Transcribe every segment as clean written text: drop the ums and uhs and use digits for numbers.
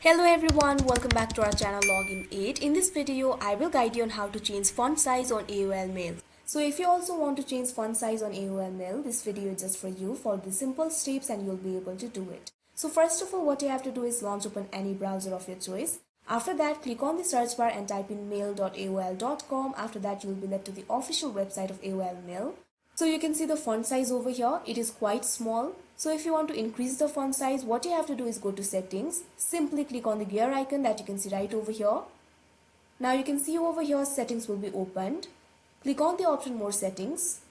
Hello everyone, welcome back to our channel Login 8. In this video, I will guide you on how to change font size on AOL Mail. So if you also want to change font size on AOL Mail, this video is just for you. Follow the simple steps and you'll be able to do it. So first of all, what you have to do is launch open any browser of your choice. After that, click on the search bar and type in mail.aol.com. After that, you will be led to the official website of AOL Mail. So you can see the font size over here, it is quite small. So if you want to increase the font size, what you have to do is go to settings, simply click on the gear icon that you can see right over here. Now you can see over here settings will be opened. Click on the option more settings.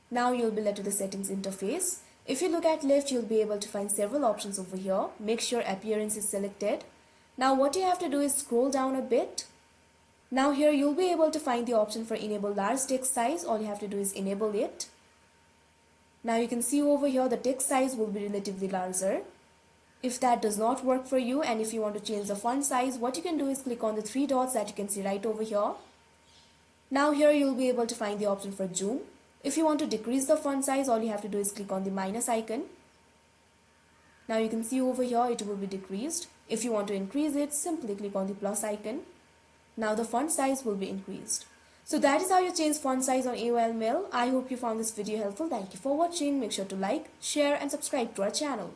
Now you'll be led to the settings interface. If you look at left, you'll be able to find several options over here. Make sure appearance is selected. Now what you have to do is scroll down a bit. Now here you'll be able to find the option for enable large text size. All you have to do is enable it. Now you can see over here the text size will be relatively larger. If that does not work for you and if you want to change the font size, what you can do is click on the three dots that you can see right over here. Now here you'll be able to find the option for zoom. If you want to decrease the font size, all you have to do is click on the minus icon. Now you can see over here it will be decreased. If you want to increase it, simply click on the plus icon. Now the font size will be increased. So that is how you change font size on AOL Mail. I hope you found this video helpful. Thank you for watching. Make sure to like, share and subscribe to our channel.